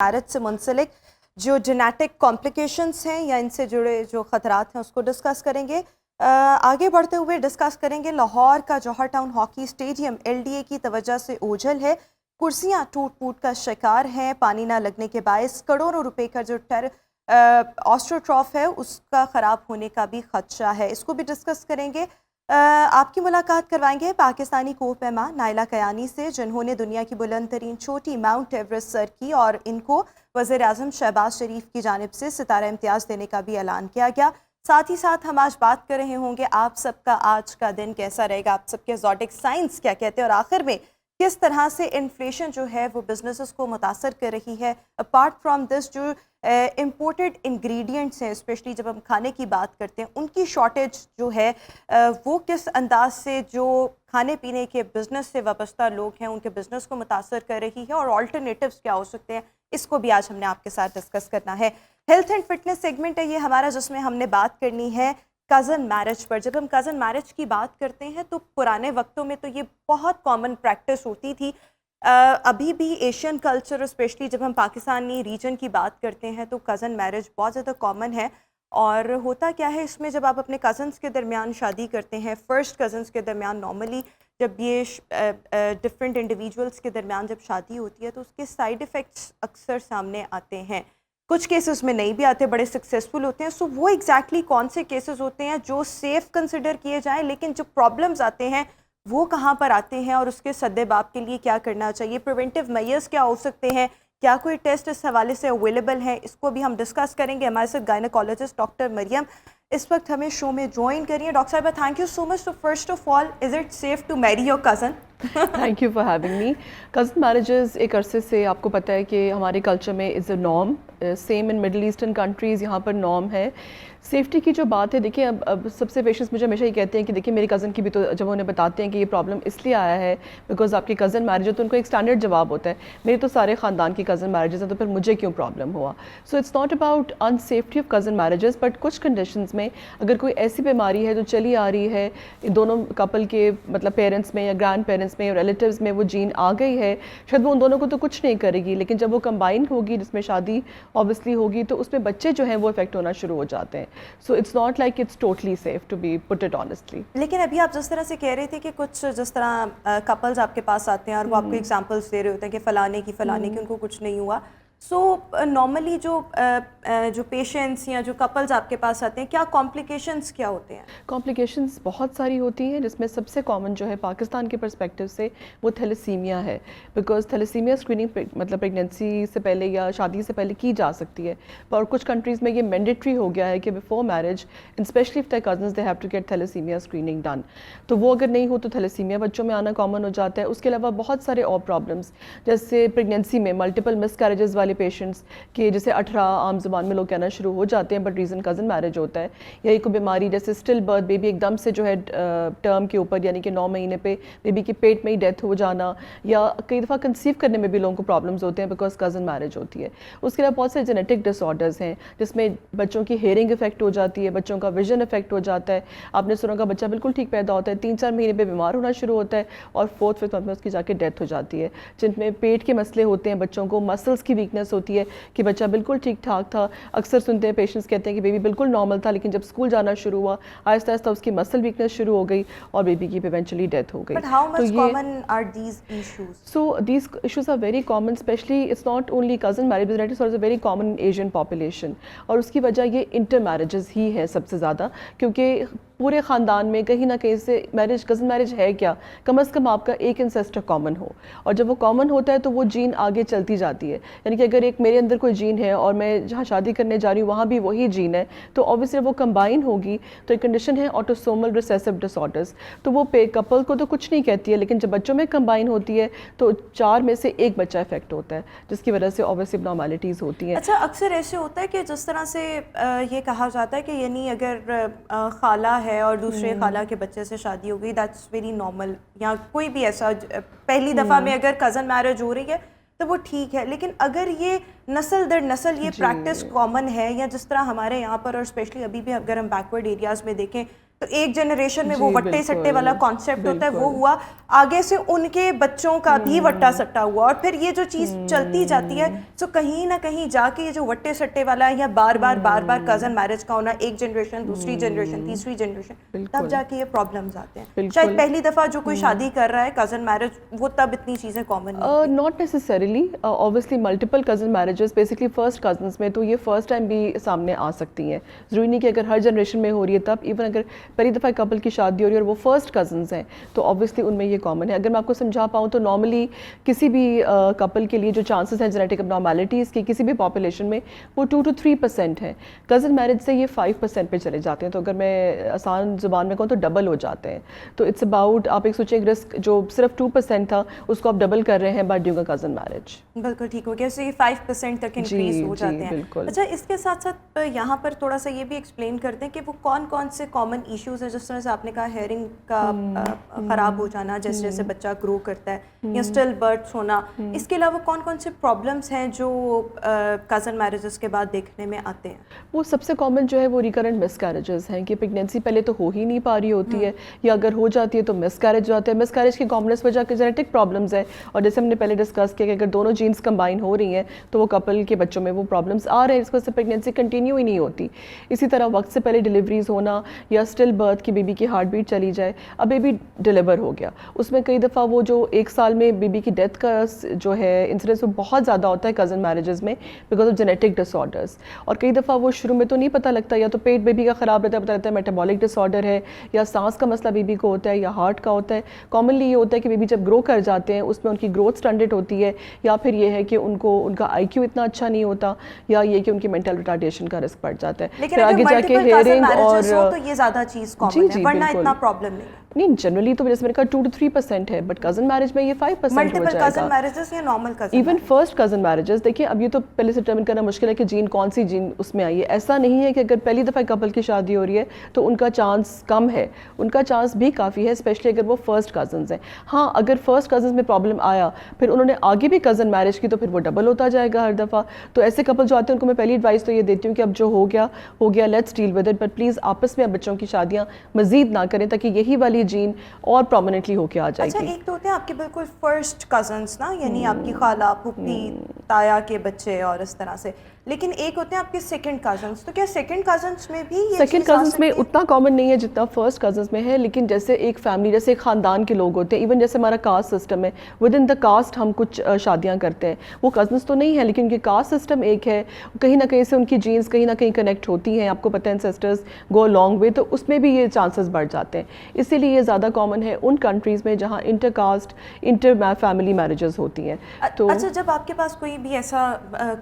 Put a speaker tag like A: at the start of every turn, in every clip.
A: Marriage से मुंसलिक जो genetic complications हैं या इनसे जुड़े जो ख़तरात हैं उसको डिस्कस करेंगे। आगे बढ़ते हुए डिस्कस करेंगे लाहौर का जौहर टाउन हॉकी स्टेडियम एलडीए की तवज्जो से ओझल है, कुर्सियां टूट फूट का शिकार हैं, पानी ना लगने के बायस करोड़ों रुपए का जो ऑस्ट्रोट्रॉफ है उसका ख़राब होने का भी खदशा है। इसको भी डिस्कस करेंगे। आपकी मुलाकात करवाएंगे पाकिस्तानी कोह-पैमा नाइला कयानी से, जिन्होंने दुनिया की बुलंद तरीन चोटी माउंट एवरेस्ट सर की और इनको वज़ीर-ए-आज़म शहबाज शरीफ की जानिब से सितारा इम्तियाज़ देने का भी ऐलान किया गया। साथ ही साथ हम आज बात कर रहे होंगे आप सबका आज का दिन कैसा रहेगा, आप सबके ज़ोडिक साइंस क्या कहते हैं और आखिर में किस तरह से इन्फ्लेशन जो है वो बिजनेसेस को मुतासर कर रही है। अपार्ट फ्रॉम दिस जो इम्पोर्टेड इंग्रेडिएंट्स हैं, स्पेशली जब हम खाने की बात करते हैं, उनकी शॉर्टेज जो है वो किस अंदाज से जो खाने पीने के बिज़नेस से वाबस्ता लोग हैं उनके बिज़नेस को मुतासर कर रही है और ऑल्टरनेटिव्स क्या हो सकते हैं, इसको भी आज हमने आपके साथ डिस्कस करना है। हेल्थ एंड फिटनेस सेगमेंट है ये हमारा, जिसमें हमने बात करनी है कज़न मैरिज पर। जब हम कज़न मैरिज की बात करते हैं तो पुराने वक्तों में तो ये बहुत कॉमन प्रैक्टिस होती थी। अभी भी एशियन कल्चर, स्पेशली जब हम पाकिस्तानी रीजन की बात करते हैं तो कज़न मैरिज बहुत ज़्यादा कॉमन है। और होता क्या है इसमें, जब आप अपने कज़न्स के दरमियान शादी करते हैं, फ़र्स्ट कज़न्स के दरमियान नॉर्मली जब ये डिफरेंट इंडिविजुअल्स के दरमियान जब शादी होती है तो उसके साइड इफ़ेक्ट्स अक्सर सामने आते हैं। कुछ केसेस में नहीं भी आते, बड़े सक्सेसफुल होते हैं। सो वो एग्जैक्टली कौन से केसेस होते हैं जो सेफ़ कंसिडर किए जाएँ, लेकिन जो प्रॉब्लम्स आते हैं वो कहाँ पर आते हैं और उसके सद्देबाब के लिए क्या करना चाहिए, प्रिवेंटिव मेजर्स क्या हो सकते हैं, क्या कोई टेस्ट इस हवाले से अवेलेबल है, इसको भी हम डिस्कस करेंगे। हमारे साथ गायनेकोलॉजिस्ट डॉक्टर मरियम इस वक्त हमें शो में ज्वाइन करिए। डॉक्टर साहबा, थैंक यू सो मच। तो first of all, is it safe to marry your cousin?
B: Thank you for having me. Cousin marriages एक अरसे से आपको पता है कि हमारे कल्चर में is a norm, same in middle eastern countries यहाँ पर नॉर्म है। सेफ्टी की जो बात है, देखिए अब सबसे पेशेंट्स मुझे हमेशा ये कहते हैं कि देखिए मेरी कज़न की भी, तो जब उन्हें बताते हैं कि ये प्रॉब्लम इसलिए आया है बिकॉज आपकी कज़न मैरिज है, तो उनको एक स्टैंडर्ड जवाब होता है मेरे तो सारे ख़ानदान की कज़न मैरिजेस हैं, तो फिर मुझे क्यों प्रॉब्लम हुआ। So it's not about unsafety of cousin marriages, but कुछ कंडीशंस में अगर कोई ऐसी बीमारी है जो चली आ रही है दोनों कपल के मतलब पेरेंट्स में या ग्रैंड पेरेंट्स में या रिलेटिव्स में वो जीन आ गई है, शायद वो उन दोनों को तो कुछ नहीं करेगी, लेकिन जब वो कंबाइन होगी जिसमें शादी ऑब्वियसली होगी तो उसमें बच्चे जो हैं वो इफेक्ट होना शुरू हो जाते हैं। So it's not like it's totally safe to be put it honestly.
A: लेकिन अभी आप जिस तरह से कह रहे थे कि कुछ जिस तरह कपल्स आपके पास आते हैं और वो आपको एग्जांपल्स दे रहे होते हैं कि फलाने की उनको कुछ नहीं हुआ। सो नॉर्मली जो पेशेंट्स या जो कपल्स आपके पास आते हैं, क्या कॉम्प्लिकेशंस क्या होते हैं?
B: कॉम्प्लिकेशंस बहुत सारी होती हैं, जिसमें सबसे कॉमन जो है पाकिस्तान के पर्सपेक्टिव से वो थैलेसीमिया है। बिकॉज थैलेसीमिया स्क्रीनिंग मतलब प्रेगनेंसी से पहले या शादी से पहले की जा सकती है, और कुछ कंट्रीज़ में ये मैंडेटरी हो गया है कि before marriage specially if they're cousins they have to get thalassemia screening done. तो वो अगर नहीं हो तो थैलेसीमिया बच्चों में आना कॉमन हो जाता है। उसके अलावा बहुत सारे और प्रॉब्लम्स, जैसे प्रेगनेंसी में मल्टीपल मिसकैरेजेस वाले पेशेंट्स के जैसे 18 आम जुबान में लोग कहना शुरू हो जाते हैं बट रीज़न कज़न मैरिज होता है, या एक बीमारी जैसे स्टिल बर्थ, बेबी एकदम से जो है टर्म के ऊपर यानी कि 9 महीने पे बेबी के पेट में ही डेथ हो जाना, या कई दफ़ा कंसीव करने में भी लोगों को प्रॉब्लम्स होते हैं बिकॉज कज़न मैरिज होती है। उसके अलावा बहुत से जेनेटिक डिसऑर्डर्स हैं जिसमें बच्चों की हेयरिंग इफेक्ट हो जाती है, बच्चों का विजन इफेक्ट हो जाता है। आपने सुना का बच्चा बिल्कुल ठीक पैदा होता है, 3-4 महीने पर बीमार होना शुरू होता है और 4th-5th मंथ में उसकी जाके डेथ हो जाती है। जिनमें पेट के मसले होते हैं, बच्चों को मसल्स की वीकनेस होती है कि बच्चा बिल्कुल ठीक ठाक था। अक्सर सुनते हैं पेशेंट्स कहते हैं कि बेबी बिल्कुल नॉर्मल था, लेकिन जब स्कूल जाना शुरू हुआ आहिस्ता आहिस्ता उसकी मसल वीकनेस शुरू हो गई और बेबी की इवेंचुअली डेथ हो गई।
A: तो
B: these issues are very common, especially it's not only cousin marriage, but it's also very common in Asian population। और उसकी वजह ये इंटर मैरिजेस ही है सबसे ज़्यादा, क्योंकि पूरे ख़ानदान में कहीं ना कहीं से मैरिज, कज़न मैरिज है क्या, कम अज़ कम आपका एक इंसेस्टर कॉमन हो, और जब वो कॉमन होता है तो वो जीन आगे चलती जाती है। यानी कि अगर एक मेरे अंदर कोई जीन है और मैं जहाँ शादी करने जा रही हूँ वहाँ भी वही जीन है, तो ऑब्वियसली वो कंबाइन होगी। तो एक कंडीशन है ऑटोसोमल रिसेसिव डिसऑर्डर्स, तो वो कपल को तो कुछ नहीं कहती है, लेकिन जब बच्चों में कंबाइन होती है तो 4 में से 1 बच्चा इफेक्ट होता है, जिसकी वजह से ऑब्वियसली नॉर्मेलिटीज़ होती हैं।
A: अच्छा, अक्सर ऐसे होता है कि जिस तरह से ये कहा जाता है कि यानी अगर खाला है और दूसरे खाला के बच्चे से शादी हो गई, दैट्स वेरी नॉर्मल, या कोई भी ऐसा पहली दफ़ा में अगर कज़न मैरिज हो रही है तो वो ठीक है। लेकिन अगर ये नस्ल दर नस्ल ये प्रैक्टिस कॉमन है, या जिस तरह हमारे यहाँ पर और स्पेशली अभी भी अगर हम बैकवर्ड एरियाज़ में देखें तो एक जनरेशन में वो
B: जी,
A: वट्टे सट्टे
B: बिल्कुल,
A: वाला कॉन्सेप्ट होता है, वो
B: बिल्कुल।
A: हुआ, आगे से उनके बच्चों का भी वट्टा सट्टा हुआ, और फिर ये जो चीज़ चलती जाती है, तो कहीं ना कहीं जाके ये जो वट्टे सट्टे वाला है, या बार बार कजन मैरिज का होना, एक जनरेशन, दूसरी जनरेशन, तीसरी जनरेशन, तब
B: बिल्कुल।
A: जाके ये प्रॉब्लम्स आते हैं।
B: बिल्कुल।
A: शायद पहली दफ़ा जो कोई शादी कर रहा है कजन मैरिज, वो तब इतनी चीज़ें कॉमन नहीं होती।
B: Not necessarily, obviously multiple cousin marriages, basically first cousins में तो ये फर्स्ट टाइम भी सामने आ सकती हैं। ज़रूरी नहीं कि अगर हर जनरेशन में हो रही है तब, इवन अगर पहली दफ़ा कपल की शादी हो रही है और वो फर्स्ट कजन्स हैं तो ऑब्वियसली उनमें ये कॉमन है। अगर मैं आपको समझा पाऊँ तो नॉर्मली किसी भी कपल के लिए जो चांसेस हैं जेनेटिक अबनॉर्मैलिटीज़ की किसी भी पॉपुलेशन में, वो 2 to 3% हैं। कज़न मैरिज से ये 5% पे चले जाते हैं, तो अगर मैं आसान ज़ुबान में कहूँ तो डबल हो जाते हैं। तो इट्स अबाउट, आप एक सोचें, एक रिस्क जो सिर्फ 2% था उसको आप डबल कर रहे हैं by doing a cousin marriage.
A: बिल्कुल ठीक हो गया, सो ये 5% तक इंक्रीज हो जाते हैं।
B: बिल्कुल।
A: अच्छा, इसके साथ साथ यहाँ पर थोड़ा सा ये भी एक्सप्लेन करते हैं कि वो कौन कौन से कॉमन इश्यूज हैं, जिस तरह से आपने कहा हेयरिंग का ख़राब हो जाना जैसे जैसे बच्चा ग्रो करता है, या स्टिल बर्थ्स होना, इसके अलावा कौन कौन से प्रॉब्लम्स हैं जो कज़न मैरिजेस के बाद देखने में आते हैं?
B: वो सबसे कॉमन जो है वो रिकरेंट मिसकैरेजेस हैं कि प्रेगनेंसी पहले तो हो ही नहीं पा रही होती है, या अगर हो जाती है तो मिसकैरेज होता है। मिसकैरेज की कॉमनेस वजह के जेनेटिक प्रॉब्लम्स है, और जैसे हमने पहले डिस्कस किया कि अगर दोनों जीन्स कंबाइन हो रही हैं तो वो कपल के बच्चों में वो प्रॉब्लम्स आ रहे हैं, इस वजह से प्रेगनेंसी कंटिन्यू ही नहीं होती। इसी तरह वक्त से पहले डिलीवरीज होना, या स्टिल बर्थ की बेबी की हार्ट बीट चली जाए, अब बेबी डिलीवर हो गया, उसमें कई दफ़ा वो जो 1 साल में बेबी की डेथ का जो है इंसिडेंस वो बहुत ज़्यादा होता है कज़न मैरिजेस में बिकॉज ऑफ जेनेटिक डिसऑर्डर्स। और कई दफ़ा वो शुरू में तो नहीं पता लगता, या तो पेट बेबी का ख़राब रहता है, पता लगता है मेटाबॉलिक डिसऑर्डर है, या सांस का मसला बेबी को होता है, या हार्ट का होता है। कॉमनली ये होता है कि बेबी जब ग्रो कर जाते हैं उसमें उनकी ग्रोथ स्टंटेड होती है, या फिर ये है कि उनका IQ इतना अच्छा नहीं होता, या ये कि उनकी मेंटल रिटार्डेशन का रिस्क बढ़ जाता है।
A: लेकिन
B: फिर आगे जाके हेयरिंग और
A: तो ये ज़्यादा चीज़ कॉमन है, वरना इतना प्रॉब्लम नहीं है।
B: नहीं, जनरली तो जैसे मैंने कहा 2 to 3% है, बट कज़न मैरिज में ये 5% हो
A: मल्टीपल
B: जाएगा।
A: कज़न मैरिजेस या normal cousin,
B: even first cousin marriages, देखिए अब ये तो पहले से डिटरमिन करना मुश्किल है कि जीन कौन सी जीन उसमें आई है। ऐसा नहीं है कि अगर पहली दफ़ा कपल की शादी हो रही है तो उनका चांस कम है, उनका चांस भी काफ़ी है, स्पेशली अगर वो फर्स्ट कज़न्स हैं। हाँ, अगर फर्स्ट कज़न्स में प्रॉब्लम आया फिर उन्होंने आगे भी कज़न मैरिज की तो फिर वो डबल होता जाएगा हर दफ़ा। तो ऐसे कपल जो आते हैं उनको मैं पहली एडवाइस तो ये देती हूँ कि अब जो हो गया, let's deal with it, but please आपस में अब बच्चों की शादियाँ मज़ीद ना करें ताकि यही वाली जीन और प्रोमिनेंटली होके आ जाएगी।
A: अच्छा, एक तो होते हैं आपके बिल्कुल फर्स्ट कजन्स ना, यानी आपकी खाला, फूफी, ताया के बच्चे और इस तरह से, लेकिन एक होते हैं आपके सेकंड कजन्स। तो क्या सेकंड कजन्स में भी ये
B: सेकंड कजन्स में उतना कॉमन नहीं है जितना फर्स्ट कजन्स में है, लेकिन जैसे एक फैमिली, जैसे एक ख़ानदान के लोग होते हैं, इवन जैसे हमारा कास्ट सिस्टम है, विद इन द कास्ट हम कुछ शादियाँ करते हैं, वो कजन्स तो नहीं है लेकिन उनकी कास्ट सिस्टम एक है, कहीं ना कहीं से उनकी जीन्स कहीं ना कहीं कनेक्ट होती हैं, आपको पता है एंसेस्टर्स गो लॉन्ग वे, तो उसमें भी ये चांसेस बढ़ जाते हैं। इसीलिए ये ज़्यादा कॉमन है उन कंट्रीज़ में जहाँ inter caste inter family marriages होती हैं। तो
A: अच्छा, जब आपके पास कोई भी ऐसा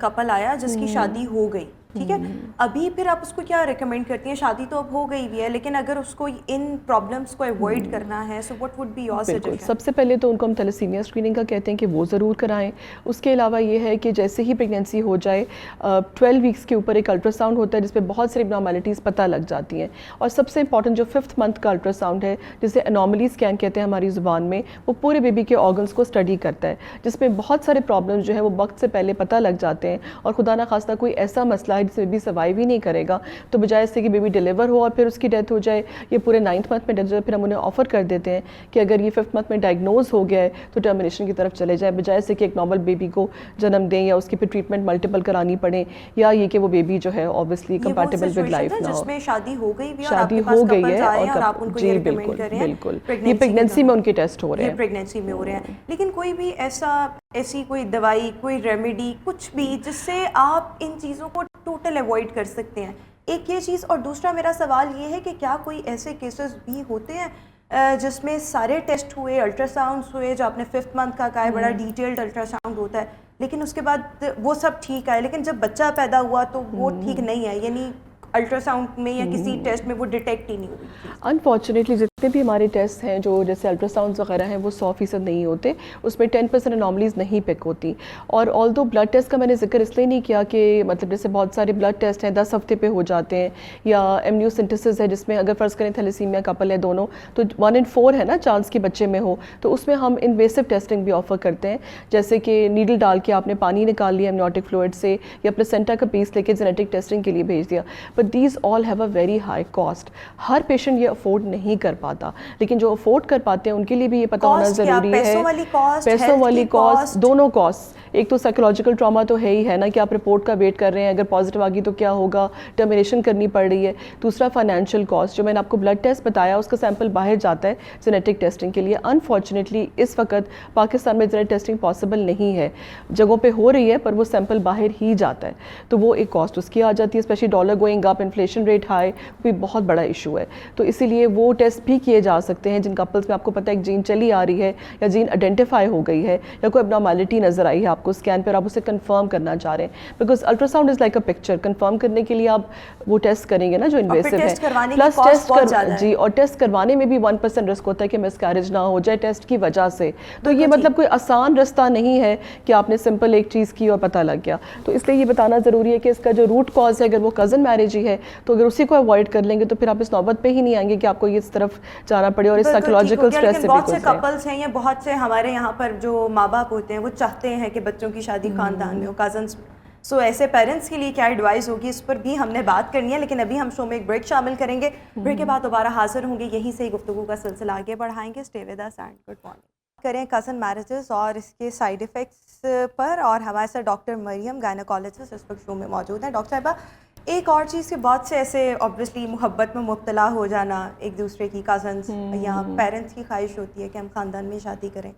A: कपल आया जिसकी शादी हो गई, ठीक है, अभी फिर आप उसको क्या रिकमेंड करती हैं? शादी तो अब हो गई भी है, लेकिन अगर उसको इन प्रॉब्लम्स को अवॉइड करना है, so what would be your suggestion?
B: सबसे पहले तो उनको हम थैलेसीमिया स्क्रीनिंग का कहते हैं कि वो ज़रूर कराएं। उसके अलावा ये है कि जैसे ही प्रेगनेंसी हो जाए 12 वीक्स के ऊपर एक अल्ट्रासाउंड होता है जिसमें बहुत सारी एबनॉर्मैलिटीज़ पता लग जाती हैं, और सबसे इंपॉर्टेंट जो 5th मंथ का अल्ट्रासाउंड है जिसे एनॉमली स्कैन कहते हैं हमारी ज़ुबान में, वो पूरे बेबी के ऑर्गन्स को स्टडी करता है, जिसमें बहुत सारे प्रॉब्लम्स जो है वो वक्त से पहले पता लग जाते हैं, और खुदा ना खास्ता कोई ऐसा मसला है जिसमें बेबी सर्वाइव ही नहीं करेगा, तो बजाय इससे कि बेबी डिलीवर हो और फिर उसकी डेथ हो जाए, ये पूरे 9th मंथ में डेथ हो जाए, फिर हम उन्हें ऑफर कर देते हैं कि अगर ये 5th मंथ में डायग्नोज हो गया है तो टर्मिनेशन की तरफ चले जाए, बजाय से कि एक नॉर्मल बेबी को जन्म दें या उसकी फिर ट्रीटमेंट मल्टीपल करानी पड़े, या ये कि वो बेबी जो है ऑब्वियसली कंपैटिबल विद लाइफ ना हो।
A: जिसमें शादी हो गई भी,
B: शादी हो गई है
A: और आप उनको ये रिकमेंड कर रहे हैं,
B: बिल्कुल, ये प्रेगनेंसी में उनके टेस्ट हो रहे हैं,
A: प्रेगनेंसी में हो रहे हैं, लेकिन कोई भी ऐसी कोई दवाई, कोई रेमेडी, कुछ भी जिससे आप इन चीज़ों को टोटल अवॉइड कर सकते हैं? एक ये चीज़, और दूसरा मेरा सवाल ये है कि क्या कोई ऐसे केसेस भी होते हैं जिसमें सारे टेस्ट हुए, अल्ट्रासाउंड्स हुए, जो आपने 5th मंथ का कहा है, बड़ा डिटेल्ड अल्ट्रासाउंड होता है, लेकिन उसके बाद वो सब ठीक आए, लेकिन जब बच्चा पैदा हुआ तो वो ठीक नहीं है, यानी अल्ट्रासाउंड में या किसी टेस्ट में वो डिटेक्ट ही नहीं हुई?
B: अनफॉर्चुनेटली जितने जितने भी हमारे टेस्ट हैं जो जैसे अल्ट्रासाउंड्स वगैरह हैं वो 100% नहीं होते, उसमें 10% अनॉमलीज नहीं पिक होती। और ऑल्दो ब्लड टेस्ट का मैंने जिक्र इसलिए नहीं किया कि मतलब जैसे बहुत सारे ब्लड टेस्ट हैं 10 हफ्ते पे हो जाते हैं, या एमनियोसिंथेसिस है जिसमें अगर फ़र्ज़ करें थैलेसीमिया कपल है दोनों, तो 1 in 4 है ना चांस कि बच्चे में हो, तो उसमें हम इन्वेसिव टेस्टिंग भी ऑफर करते हैं, जैसे कि नीडल डाल के आपने पानी निकाल लिया एमनियोटिक फ्लूइड से, या प्लेसेंटा का पीस लेके जेनेटिक टेस्टिंग के लिए भेज दिया। But these all have a very high cost. Her patient ये अफोर्ड नहीं कर पाता, लेकिन जो अफोर्ड कर पाते हैं उनके लिए भी ये पता होना ज़रूरी है। पैसों वाली कॉस्ट, दोनों कॉस्ट। एक तो साइकोलॉजिकल ट्रॉमा तो है ही है ना कि आप रिपोर्ट का वेट कर रहे हैं, अगर पॉजिटिव आ गई तो क्या होगा, टर्मिनेशन करनी पड़ रही है। दूसरा फाइनेंशियल कॉस्ट, जो मैंने आपको ब्लड टेस्ट बताया उसका सैंपल बाहर जाता है जेनेटिक टेस्टिंग के लिए। अनफॉर्चुनेटली इस वक्त पाकिस्तान में जेनेटिक टेस्टिंग पॉसिबल नहीं है, जगहों पे हो रही है पर वो सैंपल बाहर ही जाता है, तो वो एक कॉस्ट उसकी आ जाती है। Specially dollar going up, inflation rate high, भी बहुत बड़ा इशू है। तो इसीलिए वो टेस्ट भी किए जा सकते हैं जिन कपल्स में आपको पता है एक जीन चली आ रही है या जीन आइडेंटिफाई हो गई है या कोई एब्नॉर्मैलिटी नज़र आई है आपको स्कैन पर, आप उसे कंफर्म करना चाह रहे हैं। Because ultrasound is like a picture, confirm करने के लिए आप वो टेस्ट करेंगे ना जो इन्वेसिव है, प्लस जी, और टेस्ट करवाने में भी 1% रिस्क होता है कि मिसकैरेज ना हो जाए टेस्ट की वजह से। तो ये मतलब कोई आसान रास्ता नहीं है कि आपने सिंपल एक चीज़ की और पता लग गया। तो इसलिए ये बताना ज़रूरी है कि इसका जो रूट कॉज है, अगर वो कज़न मैरिज ही है तो अगर उसी को अवॉइड कर लेंगे तो फिर आप इस नौबत पे ही नहीं आएंगे कि आपको इस तरफ जाना पड़े और इस साइकोलॉजिकल स्ट्रेस से भी
A: बहुत से कपल्स हैं या बहुत से हमारे यहाँ पर जो माँ बाप होते हैं वो चाहते हैं कि बच्चों की शादी खानदान में हो, कजन्स। सो ऐसे पेरेंट्स के लिए क्या एडवाइस होगी, इस पर भी हमने बात करनी है, लेकिन अभी हम शो में एक ब्रेक शामिल करेंगे। ब्रेक के बाद दोबारा हाजिर होंगे, यहीं से गुफ्तगू का सिलसिला आगे बढ़ाएंगे। Stay with us and good morning. करें कज़न मैरिजेस और इसके साइड इफ़ेक्ट्स पर, और हमारे साथ डॉक्टर मरियम गायनेकोलॉजिस्ट इस वक्त शो में मौजूद हैं। डॉक्टर साहिबा, एक और चीज़ के बहुत से ऐसे ऑब्वियसली मोहब्बत में मुब्तला हो जाना एक दूसरे की, कज़न्स या पेरेंट्स की ख्वाहिश होती है कि हम ख़ानदान में शादी करें,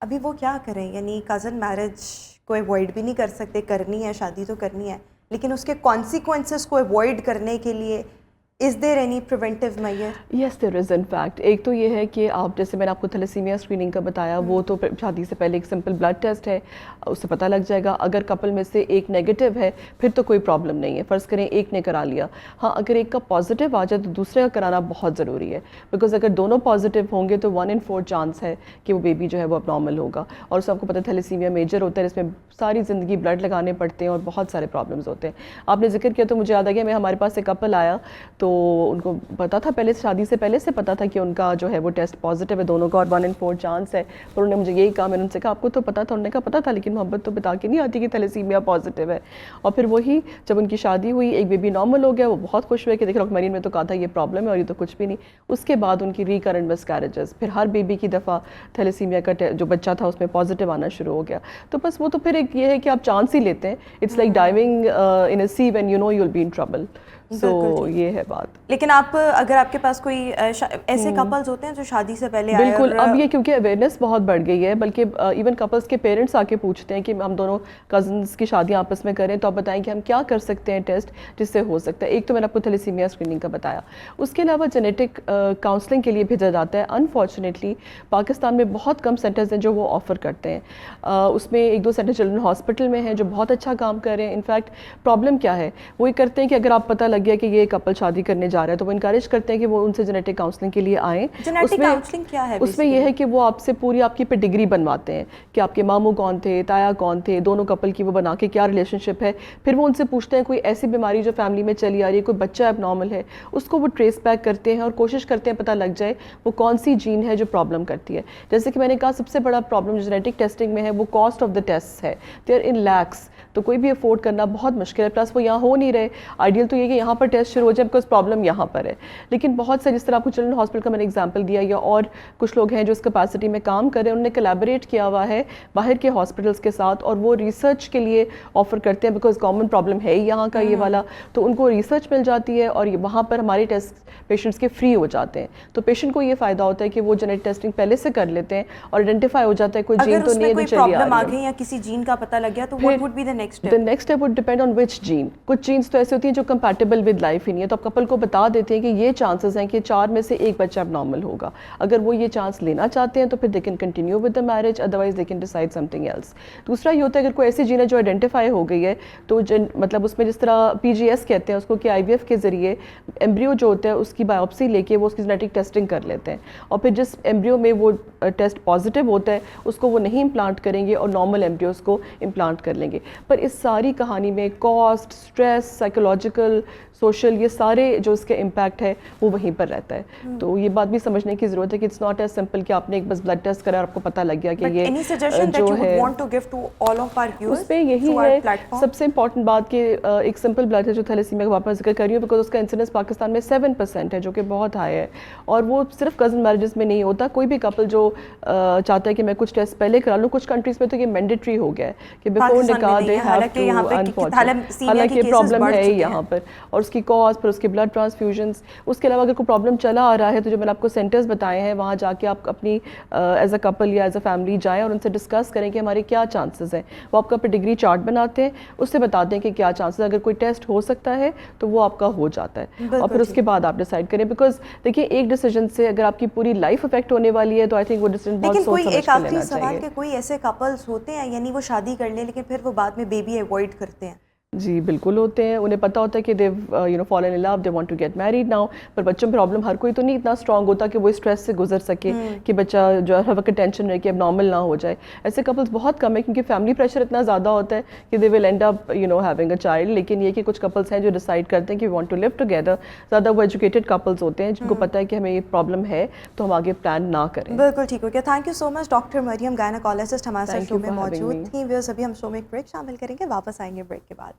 A: अभी वो क्या करें? यानी कज़न मैरिज को अवॉइड भी नहीं कर सकते, करनी है, शादी तो करनी है, लेकिन उसके कॉन्सिक्वेंसेस को अवॉइड करने के लिए is there any preventive measure?
B: Yes there is in fact. एक तो ये है कि आप, जैसे मैंने आपको थैलेसीमिया स्क्रीनिंग का बताया, वो तो शादी से पहले एक सिंपल ब्लड टेस्ट है, उससे पता लग जाएगा। अगर कपल में से एक नेगेटिव है फिर तो कोई प्रॉब्लम नहीं है, फ़र्ज़ करें एक ने करा लिया। हाँ, अगर एक का पॉजिटिव आ जाए तो दूसरे का कराना बहुत ज़रूरी है, बिकॉज अगर दोनों पॉजिटिव होंगे तो 1 in 4 चांस है कि वो बेबी जो है वो अबनॉर्मल होगा। और उससे आपको पता है थैलेसीमिया मेजर होता है, जिसमें सारी ज़िंदगी ब्लड लगाने पड़ते हैं और बहुत सारे प्रॉब्लम्स होते हैं। आपने जिक्र किया तो मुझे याद आ गया, मैं हमारे पास एक कपल आया तो उनको पता था, पहले शादी से पहले से पता था कि उनका जो है वो टेस्ट पॉजिटिव है दोनों का और 1 in 4 चांस है। पर उन्होंने मुझे यही कहा, मैंने उनसे कहा आपको तो पता था? उन्होंने कहा पता था, लेकिन मोहब्बत तो बता के नहीं आती कि थैलेसीमिया पॉजिटिव है। और फिर वही जब उनकी शादी हुई, एक बेबी नॉर्मल हो गया, वो बहुत खुश हुए कि देखो मरीन में तो कहा था ये प्रॉब्लम है और ये तो कुछ भी नहीं। उसके बाद उनकी रिकरेंट मिसकैरेजेस, फिर हर बेबी की दफ़ा थैलेसीमिया का जो बच्चा था उसमें पॉजिटिव आना शुरू हो गया। तो बस वो तो फिर एक ये है कि आप चांस ही लेते हैं। It's like diving in a sea when you know you will be in trouble. So ये है बात।
A: लेकिन आप अगर आपके पास कोई ऐसे कपल्स होते हैं जो शादी से पहले आए,
B: बिल्कुल, अब ये क्योंकि अवेयरनेस बहुत बढ़ गई है, बल्कि इवन कपल्स के पेरेंट्स आके पूछते हैं कि हम दोनों कजन्स की शादी आपस में करें तो आप बताएं कि हम क्या कर सकते हैं टेस्ट जिससे हो सकता है। एक तो मैंने आपको थैलेसीमिया स्क्रीनिंग का बताया, उसके अलावा जेनेटिक काउंसलिंग के लिए भेजा जाता है। अनफॉर्चुनेटली पाकिस्तान में बहुत कम सेंटर्स हैं जो वो ऑफ़र करते हैं। उसमें 1-2 सेंटर चिल्ड्रन हॉस्पिटल में हैं जो बहुत अच्छा काम कर रहे हैं। इनफैक्ट प्रॉब्लम क्या है, वो ये करते हैं कि अगर आप पता लग गया कि ये कपल शादी करने जा रहा है तो वो इनकरेज करते हैं कि वो उनसे जेनेटिक काउंसलिंग के लिए आएँ।
A: जेनेटिक काउंसलिंग क्या है?
B: उसमें यह है कि वो आपसे पूरी आपकी पेडिग्री बनवाते हैं कि आपके मामू कौन थे, ताया कौन थे, दोनों कपल की वो बना के क्या रिलेशनशिप है। फिर वो उनसे पूछते हैं कोई ऐसी बीमारी जो फैमिली में चली आ रही है, कोई बच्चा एबनॉर्मल है, उसको वो ट्रेस बैक करते हैं और कोशिश करते हैं पता लग जाए वो कौन सी जीन है जो प्रॉब्लम करती है। जैसे कि मैंने कहा सबसे बड़ा प्रॉब्लम जेनेटिक टेस्टिंग में है वो कॉस्ट ऑफ द टेस्ट है, देयर इन लैक्स, तो कोई भी अफोर्ड करना बहुत मुश्किल है। प्लस वो यहाँ हो नहीं रहे। आइडियल तो ये कि यहाँ पर टेस्ट शुरू हो जाए बिकॉज प्रॉब्लम यहाँ पर है, लेकिन बहुत से, जिस तरह आपको चिल्ड्रन हॉस्पिटल का मैंने एग्जांपल दिया, या और कुछ लोग हैं जो इस कैपेसिटी में काम कर रहे हैं, उन्होंने कोलैबोरेट किया हुआ है बाहर के हॉस्पिटल्स के साथ और वो रिसर्च के लिए ऑफर करते हैं बिकॉज कॉमन प्रॉब्लम है ही यहाँ का ये वाला, तो उनको रिसर्च मिल जाती है और वहाँ पर हमारे टेस्ट पेशेंट्स के फ्री हो जाते हैं। तो पेशेंट को ये फ़ायदा होता है कि वो जेनेटिक टेस्टिंग पहले से कर लेते हैं और आइडेंटिफाई हो जाता है कोई जीन तो नहीं है जो चली आ रही है।
A: या किसी जीन का पता लग गया तो what would be the next step?
B: The next step would depend on which gene. कुछ जीन्स तो ऐसे होती हैं जो कंपैटिबल कंफर्टेबल विद लाइफ ही नहीं है, तो आप कपल को बता देते हैं कि ये चांसेस हैं कि 4 में से एक बच्चा abnormal होगा। अगर वो ये चांस लेना चाहते हैं तो फिर they can continue with the marriage, otherwise they can decide something else. दूसरा ये होता है अगर कोई ऐसी जीन है जो आइडेंटिफाई हो गई है तो मतलब उसमें जिस तरह PGS कहते हैं उसको कि IVF के ज़रिए एम्ब्रियो जो होता है उसकी बायोप्सी लेके वो उसकी जेनेटिक टेस्टिंग कर लेते हैं, और फिर जिस एम्ब्रियो में वो टेस्ट पॉजिटिव होता है उसको वो नहीं इम्प्लांट करेंगे और नॉर्मल एम्ब्रियोज को इम्प्लांट कर लेंगे। पर इस सारी कहानी में कॉस्ट, स्ट्रेस, साइकोलॉजिकल, सोशल, ये सारे जो इसके इम्पैक्ट है वो वहीं पर रहता है। तो ये बात भी समझने की ज़रूरत है कि इट्स नॉट एज सिंपल कि आपने एक बस ब्लड टेस्ट करा और आपको पता लग गया कि ये जो है। उस पर यही है सबसे इम्पॉर्टेंट बात कि एक सिंपल ब्लड है जो थैलेसीमिया का वापस जिक्र कर रही हूँ, बिकॉज उसका इंसिडेंस पाकिस्तान में 7% है, जो कि बहुत हाई है। और वो सिर्फ कज़न मैरिजेस में नहीं होता, कोई भी कपल जो चाहता है कि मैं कुछ टेस्ट पहले करा लूँ, कुछ कंट्रीज़ में तो ये मैंडेटरी हो गया है कि बिफोर निकाह दे हैव टू, अनफॉर्चुनेटली हालांकि ये प्रॉब्लम है ही यहाँ पर, और उसकी कॉज, फिर उसके ब्लड ट्रांसफ्यूजन्स। उसके अलावा अगर कोई प्रॉब्लम चला आ रहा है तो जो मैंने आपको सेंटर्स बताए हैं वहाँ जाके आप अपनी एज अ कपल या एज अ फैमिली जाएँ और उनसे डिस्कस करें कि हमारे क्या चांसेस हैं। वो आपका पेडिग्री चार्ट बनाते हैं, उससे बताते हैं कि क्या चांसेस, अगर कोई टेस्ट हो सकता है तो वो आपका हो जाता है, और फिर उसके बाद आप डिसाइड करें। बिकॉज देखिए एक डिसीजन से अगर आपकी पूरी लाइफ अफेक्ट होने वाली है तो आई थिंक वो डिसीजन बहुत सोच समझ के लेना चाहिए।
A: एक आखिरी सवाल कि कोई ऐसे कपल्स होते हैं यानी वो शादी कर लें लेकिन फिर वो बाद में बेबी अवॉइड करते हैं?
B: जी बिल्कुल होते हैं, उन्हें पता होता है कि they fallen in love, they want to get married now, पर बच्चों में प्रॉब्लम हर कोई तो नहीं इतना स्ट्रांग होता कि वो स्ट्रेस से गुजर सके कि बच्चा जो हर वक्त टेंशन रहे कि अब नॉर्मल ना हो जाए। ऐसे कपल्स बहुत कम है क्योंकि फैमिली प्रेशर इतना ज़्यादा होता है कि they will and up having a child. लेकिन ये कि कुछ कपल्स हैं जो डिसाइड करते हैं कि we want to live together, ज़्यादा वो एजुकेटेड कपल्स होते हैं जिनको पता है कि हमें ये प्रॉब्लम है तो हम आगे प्लान ना करें।
A: बिल्कुल ठीक हो गया। Thank you so much doctor Mariam, gynaecologist हमारे साथ शो में मौजूद थी। व्यूअर्स अभी हम शो में एक ब्रेक शामिल करेंगे, वापस आएंगे ब्रेक के बाद।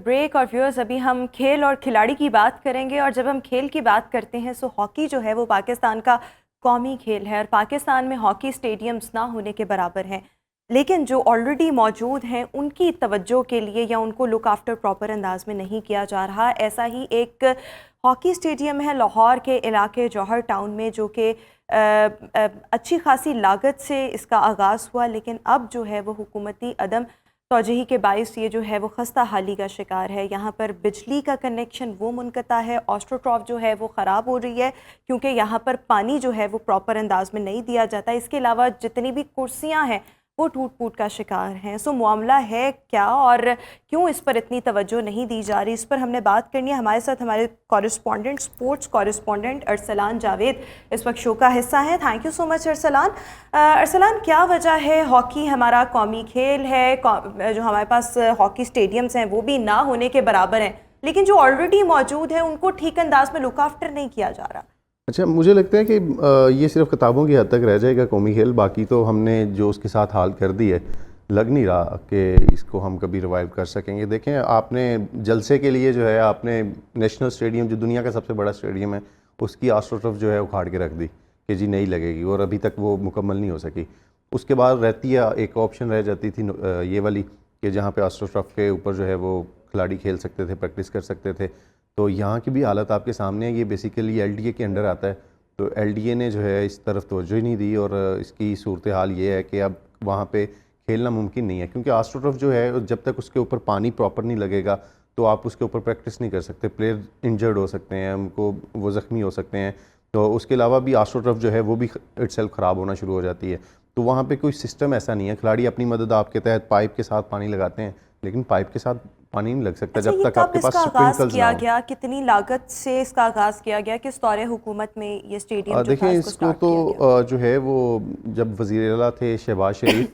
A: ब्रेक और व्यूअर्स अभी हम खेल और खिलाड़ी की बात करेंगे, और जब हम खेल की बात करते हैं तो हॉकी जो है वो पाकिस्तान का कौमी खेल है और पाकिस्तान में हॉकी स्टेडियम्स ना होने के बराबर हैं। लेकिन जो ऑलरेडी मौजूद हैं उनकी तवज्जो के लिए या उनको लुक आफ्टर प्रॉपर अंदाज में नहीं किया जा रहा। ऐसा ही एक हॉकी स्टेडियम है लाहौर के इलाके जौहर टाउन में, जो कि अच्छी खासी लागत से इसका आगाज़ हुआ, लेकिन अब जो है वो हुकूमती अदम तौजही के बाइस ये जो है वो खस्ता हाली का शिकार है। यहाँ पर बिजली का कनेक्शन वो मुनक़ता है, ऑस्ट्रोट्रॉफ जो है वो ख़राब हो रही है क्योंकि यहाँ पर पानी जो है वो प्रॉपर अंदाज में नहीं दिया जाता। इसके अलावा जितनी भी कुर्सियाँ हैं वो टूट फूट का शिकार हैं। सो मामला है क्या और क्यों इस पर इतनी तवज्जो नहीं दी जा रही, इस पर हमने बात करनी है। हमारे साथ हमारे correspondent, sports correspondent Arsalan Javed इस वक्त शो का हिस्सा हैं। Thank you so much Arsalan. Arsalan, क्या वजह है, हॉकी हमारा कौमी खेल है, जो हमारे पास हॉकी स्टेडियम्स हैं वो भी ना होने के बराबर हैं, लेकिन जो ऑलरेडी मौजूद है उनको ठीक अंदाज में लुक आफ्टर नहीं किया जा रहा?
C: अच्छा, मुझे लगता है कि ये सिर्फ किताबों की हद तक रह जाएगा कौमी खेल, बाकी तो हमने जो उसके साथ हाल कर दी है, लग नहीं रहा कि इसको हम कभी रिवाइव कर सकेंगे। देखें, आपने जलसे के लिए जो है आपने नेशनल स्टेडियम, जो दुनिया का सबसे बड़ा स्टेडियम है, उसकी आस्ट्रोटर्फ जो है उखाड़ के रख दी कि जी नहीं लगेगी, और अभी तक वो मुकम्मल नहीं हो सकी। उसके बाद रहती है एक ऑप्शन रह जाती थी ये वाली कि जहाँ पे आस्ट्रोटर्फ के ऊपर जो है वो खिलाड़ी खेल सकते थे, प्रैक्टिस कर सकते थे। तो यहाँ की भी हालत आपके सामने है, ये बेसिकली LDA के अंडर आता है, तो LDA ने जो है इस तरफ तवज्जो ही नहीं दी, और इसकी सूरत हाल ये है कि अब वहाँ पे खेलना मुमकिन नहीं है, क्योंकि आस्ट्रोटर्फ जो है जब तक उसके ऊपर पानी प्रॉपर नहीं लगेगा तो आप उसके ऊपर प्रैक्टिस नहीं कर सकते। प्लेयर इंजर्ड हो सकते हैं, उनको वो ज़ख्मी हो सकते हैं। तो उसके अलावा भी आस्ट्रोटर्फ जो है वो भी इटसेल्फ ख़राब होना शुरू हो जाती है। तो वहाँ पे कोई सिस्टम ऐसा नहीं है। खिलाड़ी अपनी मदद आपके तहत पाइप के साथ पानी लगाते हैं, लेकिन पाइप के साथ पानी नहीं लग सकता जब तक आपके पास स्प्रिंकल्स ना हो।
A: गया, कितनी लागत से इसका आगाज़ किया गया, किस दौरे हुकूमत में ये स्टेडियम
C: देखें, इसको तो जो है वो जब वज़ीर आला थे शहबाज शरीफ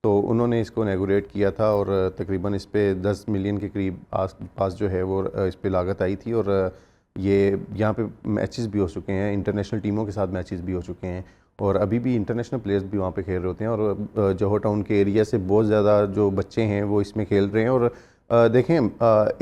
C: तो उन्होंने इसको इनॉग्रेट किया था, और तकरीबन इस पे 10 मिलियन के करीब आस-पास जो है वो इस पे लागत आई थी। और ये यहाँ पे मैचेस भी हो चुके हैं, इंटरनेशनल टीमों के साथ मैचेस भी हो चुके हैं, और अभी भी इंटरनेशनल प्लेयर्स भी वहाँ पे खेल रहे होते हैं। और जौहर टाउन के एरिया से बहुत ज़्यादा जो बच्चे हैं वो इसमें खेल रहे हैं। और देखें,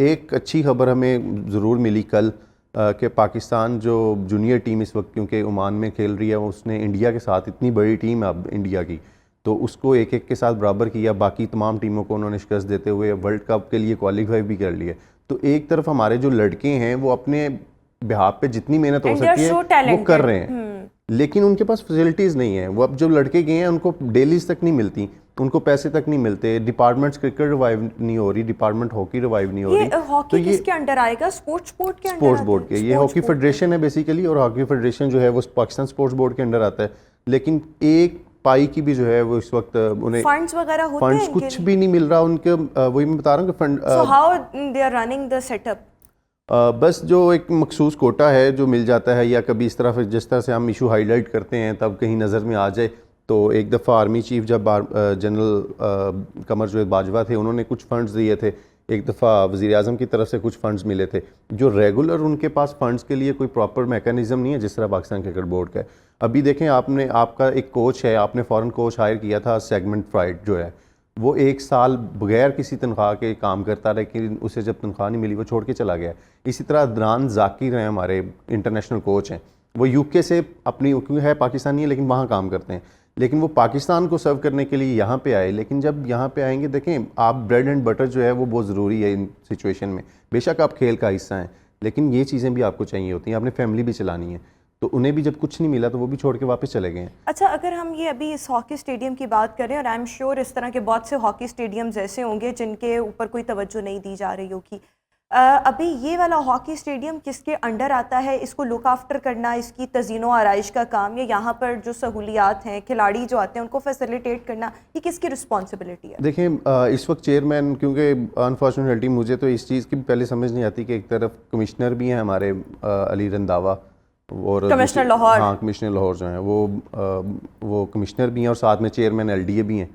C: एक अच्छी खबर हमें ज़रूर मिली कल कि पाकिस्तान जो जूनियर टीम इस वक्त क्योंकि ओमान में खेल रही है, उसने इंडिया के साथ, इतनी बड़ी टीम अब इंडिया की, तो उसको एक एक के साथ बराबर किया। बाकी तमाम टीमों को उन्होंने शिकस्त देते हुए वर्ल्ड कप के लिए क्वालिफाई भी कर लिया। तो एक तरफ हमारे जो लड़के हैं वो अपने बिहाफ पे जितनी मेहनत हो सकती है वो कर रहे हैं, लेकिन उनके पास फैसिलिटीज़ नहीं है। वो अब जो लड़के गए हैं उनको डेलीज तक नहीं मिलती, उनको पैसे तक नहीं मिलते, डिपार्टमेंट्स क्रिकेट रिवाइव नहीं हो रही, डिपार्टमेंट हॉकी रिवाइव नहीं हो रही।
A: ये हॉकी किसके अंडर आएगा? स्पोर्ट्स बोर्ड के अंडर?
C: स्पोर्ट्स बोर्ड के, ये हॉकी फेडरेशन है बेसिकली, और हॉकी फेडरेशन जो है वो पाकिस्तान स्पोर्ट्स बोर्ड के अंडर आता है। लेकिन एक पाई की भी जो है वो इस वक्त उन्हें
A: फंड्स वगैरह होते
C: फंड्स
A: हैं
C: कुछ भी नहीं मिल रहा उनके। वही मैं बता रहा हूँ कि fund
A: so how they are running the setup?
C: बस जो एक मखसूस कोटा है जो मिल जाता है, या कभी इस तरह जिस तरह से हम इशू हाईलाइट करते हैं तब कहीं नज़र में आ जाए। तो एक दफ़ा आर्मी चीफ जब जनरल कमर जावेद बाजवा थे, उन्होंने कुछ फंड्स दिए थे। एक दफ़ा वज़ीर आज़म की तरफ से कुछ फंड्स मिले थे। जो रेगुलर उनके पास फंड्स के लिए कोई प्रॉपर मैकेनिज़्म नहीं है जिस तरह पाकिस्तान क्रिकेट बोर्ड का है। अभी देखें, आपका एक कोच है, आपने फ़ॉरेन कोच हायर किया था सेगमेंट फ्राइड जो है, वो 1 साल बगैर किसी तनख्वाह के काम करता रहा, लेकिन उसे जब तनख्वाह नहीं मिली वो छोड़ के चला गया। इसी तरह अदनान जाकिर हैं, हमारे इंटरनेशनल कोच हैं, वो यूके से अपनी है पाकिस्तानी है लेकिन वहाँ काम करते हैं, लेकिन वो पाकिस्तान को सर्व करने के लिए यहाँ पे आए। लेकिन जब यहाँ पे आएंगे, देखें आप, ब्रेड एंड बटर जो है वो बहुत ज़रूरी है इन सिचुएशन में। बेशक आप खेल का हिस्सा हैं, लेकिन ये चीज़ें भी आपको चाहिए होती हैं, आपने फैमिली भी चलानी है। तो उन्हें भी जब कुछ नहीं मिला तो वो भी छोड़ के वापस चले गए हैं।
A: अच्छा, अगर हम ये अभी इस हॉकी स्टेडियम की बात करें, और आई एम श्योर इस तरह के बहुत से हॉकी स्टेडियम्स ऐसे होंगे जिनके ऊपर कोई तवज्जो नहीं दी जा रही होगी, अभी ये वाला हॉकी स्टेडियम किसके अंडर आता है? इसको लुक आफ्टर करना, इसकी तज़ीनो आराइश का काम, या यहाँ पर जो सहूलियात हैं, खिलाड़ी जो आते हैं उनको फैसिलिटेट करना, ये किसकी रिस्पॉन्सिबिलिटी है?
C: देखें, इस वक्त चेयरमैन, क्योंकि अनफॉर्चुनेटली मुझे तो इस चीज़ की पहले समझ नहीं आती कि एक तरफ कमिश्नर भी हैं हमारे अली रंधावा, और
A: कमिश्नर लाहौर,
C: हाँ कमिश्नर लाहौर जो हैं वो कमिश्नर भी हैं, और साथ में चेयरमैन एलडीए भी हैं।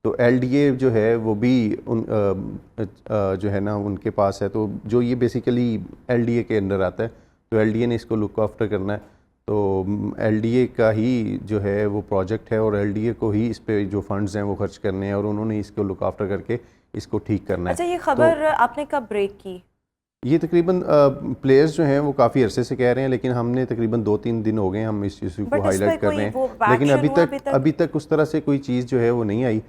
C: तो एलडीए जो है वो भी जो है ना उनके पास है, तो जो ये बेसिकली एलडीए के अंदर आता है, तो एलडीए ने इसको लुक आफ्टर करना है। तो एलडीए का ही जो है वो प्रोजेक्ट है, और एलडीए को ही इस पे जो फंड्स हैं वो खर्च करने हैं, और उन्होंने इसको लुक आफ्टर करके इसको ठीक करना है।
A: अच्छा, ये खबर आपने कब ब्रेक की?
C: ये तकरीबन प्लेयर्स जो हैं वो काफ़ी अरसे से कह रहे हैं, लेकिन हमने तकरीबन 2-3 दिन हो गए हम इस इशू को हाईलाइट कर रहे हैं, लेकिन अभी तक उस तरह से कोई चीज़ जो है वो नहीं आई।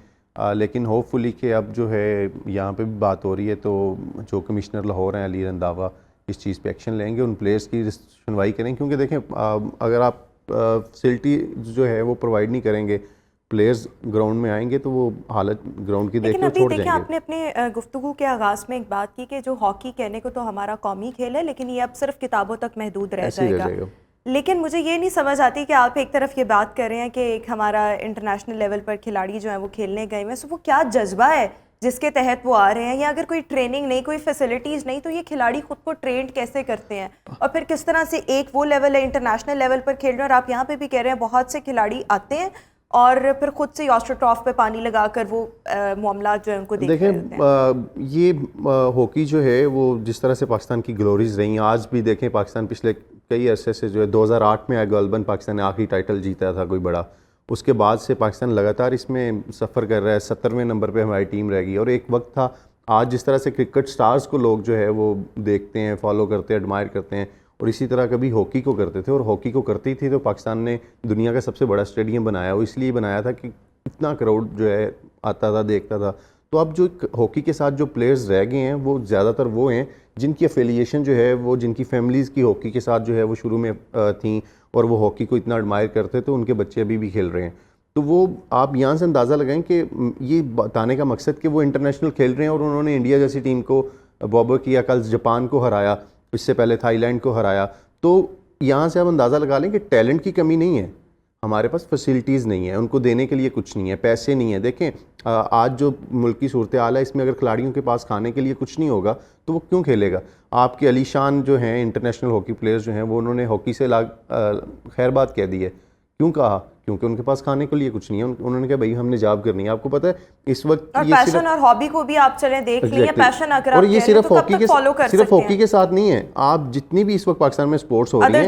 C: लेकिन होपफुली कि अब जो है यहाँ पे भी बात हो रही है, तो जो कमिश्नर लाहौर हैं अली रंधावा इस चीज़ पे एक्शन लेंगे, उन प्लेयर्स की सुनवाई करें। क्योंकि देखें, अगर आप फैसिलिटी जो है वो प्रोवाइड नहीं करेंगे, प्लेयर्स ग्राउंड में आएंगे तो वो हालत ग्राउंड की देख के छोड़ जाएंगे।
A: आपने अपने गुफ्तगू के आगाज़ में एक बात की कि जो हॉकी कहने को तो हमारा कौमी खेल है, लेकिन ये अब सिर्फ किताबों तक महदूद रह जाएगा। लेकिन मुझे ये नहीं समझ आती कि आप एक तरफ ये बात कर रहे हैं कि एक हमारा इंटरनेशनल लेवल पर खिलाड़ी जो है वो खेलने गए हैं, सो वो क्या जज्बा है जिसके तहत वो आ रहे हैं? या अगर कोई ट्रेनिंग नहीं, कोई फैसिलिटीज़ नहीं, तो ये खिलाड़ी खुद को ट्रेंड कैसे करते हैं? और फिर किस तरह से एक वो लेवल है इंटरनेशनल लेवल पर खेल रहे हैं, और आप यहाँ पे भी कह रहे हैं बहुत से खिलाड़ी आते हैं और फिर खुद से ऑस्ट्रोट्रॉफ पे पानी लगाकर वो मामला जो है उनको देख रहे होते हैं।
C: ये हॉकी जो है वो जिस तरह से पाकिस्तान की ग्लोरीज रही, आज भी देखें पाकिस्तान पिछले कई अरसे से जो है 2008 में गोल्डन पाकिस्तान ने आखिरी टाइटल जीता था कोई बड़ा, उसके बाद से पाकिस्तान लगातार इसमें सफ़र कर रहा है। 70वें नंबर पे हमारी टीम रह गई, और एक वक्त था, आज जिस तरह से क्रिकेट स्टार्स को लोग जो है वो देखते हैं, फॉलो करते हैं, एडमायर करते हैं, और इसी तरह कभी हॉकी को करते थे। और हॉकी को करती थी तो पाकिस्तान ने दुनिया का सबसे बड़ा स्टेडियम बनाया, वो इसलिए बनाया था कि इतना क्राउड जो है आता था, देखता था। तो अब जो हॉकी के साथ जो प्लेयर्स रह गए हैं वो ज़्यादातर वो हैं जिनकी एफिलिएशन जो है वो, जिनकी फैमिलीज़ की हॉकी के साथ जो है वो शुरू में थी, और वो हॉकी को इतना एडमायर करते थे, उनके बच्चे अभी भी खेल रहे हैं। तो वो आप यहाँ से अंदाज़ा लगाएं कि ये बताने का मकसद कि वो इंटरनेशनल खेल रहे हैं, और उन्होंने इंडिया जैसी टीम को बॉबर किया, कल जापान को हराया, इससे पहले थाईलैंड को हराया। तो यहाँ से आप अंदाज़ा लगा लें कि टैलेंट की कमी नहीं है, हमारे पास फैसिलिटीज़ नहीं है, उनको देने के लिए कुछ नहीं है, पैसे नहीं है। देखें, आज जो मुल्क की सूरत हाल है, इसमें अगर खिलाड़ियों के पास खाने के लिए कुछ नहीं होगा तो वो क्यों खेलेगा? आपके अलीशान जो हैं इंटरनेशनल हॉकी प्लेयर्स जो हैं वो, उन्होंने हॉकी से खैर बात कह दी है। क्यों कहा? क्योंकि उनके पास खाने के लिए कुछ नहीं है। उन्होंने कहा भाई हमने जॉब करनी है। आपको पता है इस वक्त
A: और पैशन और हॉबी को भी आप चलें देख लीजिए, पैशन अगर आप,
C: और ये सिर्फ हॉकी के साथ नहीं है, आप जितनी भी इस वक्त पाकिस्तान में स्पोर्ट्स हो रही हैं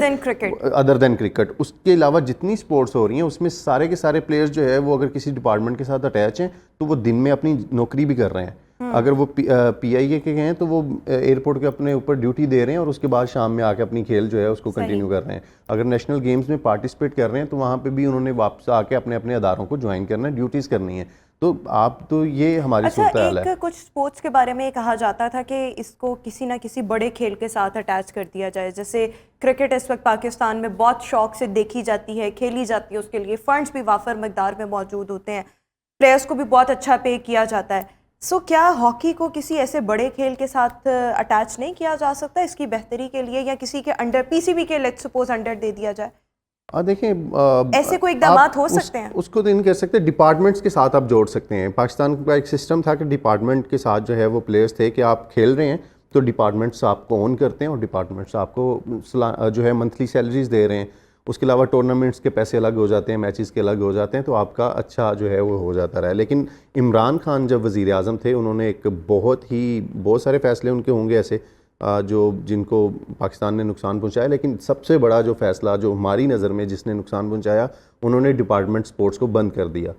C: अदर देन क्रिकेट, उसके अलावा जितनी स्पोर्ट्स हो रही हैं उसमें सारे के सारे प्लेयर्स जो है वो अगर किसी डिपार्टमेंट के साथ अटैच हैं तो वो दिन में अपनी नौकरी भी कर रहे हैं। अगर वो PIA के हैं तो वो एयरपोर्ट के अपने ऊपर ड्यूटी दे रहे हैं, और उसके बाद शाम में आके अपनी खेल जो है उसको कंटिन्यू कर रहे हैं। अगर नेशनल गेम्स में पार्टिसिपेट कर रहे हैं तो वहाँ पे भी उन्होंने वापस आके अपने अपने अदारों को ज्वाइन करना है, ड्यूटीज़ करनी है। तो आप तो ये हमारी
A: अच्छा,
C: सूरत हाल है।
A: एक कुछ स्पोर्ट्स के बारे में कहा जाता था कि इसको किसी ना किसी बड़े खेल के साथ अटैच कर दिया जाए, जैसे क्रिकेट इस वक्त पाकिस्तान में बहुत शौक से देखी जाती है, खेली जाती है, उसके लिए फंड्स भी वाफर मकदार में मौजूद होते हैं, प्लेयर्स को भी बहुत अच्छा पे किया जाता है। सो क्या हॉकी को किसी ऐसे बड़े खेल के साथ अटैच नहीं किया जा सकता इसकी बेहतरी के लिए, या किसी के अंडर, पीसीबी के लेट्स सपोज अंडर दे दिया जाए?
C: देखें,
A: ऐसे कोई इक़दामात हो सकते हैं?
C: उसको तो नहीं कर सकते, डिपार्टमेंट्स के साथ आप जोड़ सकते हैं। पाकिस्तान का एक सिस्टम था कि डिपार्टमेंट के साथ जो है वो प्लेयर्स थे कि आप खेल रहे हैं तो डिपार्टमेंट्स आपको ओन करते हैं और डिपार्टमेंट्स आपको जो है मंथली सैलरीज दे रहे हैं। उसके अलावा टूर्नामेंट्स के पैसे अलग हो जाते हैं, मैचेस के अलग हो जाते हैं, तो आपका अच्छा जो है वो हो जाता रहा है। लेकिन इमरान खान जब वज़ीर आज़म थे, उन्होंने बहुत सारे फैसले उनके होंगे ऐसे जो जिनको पाकिस्तान ने नुकसान पहुंचाया, लेकिन सबसे बड़ा जो फ़ैसला जो हमारी नज़र में जिसने नुकसान पहुंचाया, उन्होंने डिपार्टमेंट स्पोर्ट्स को बंद कर दिया।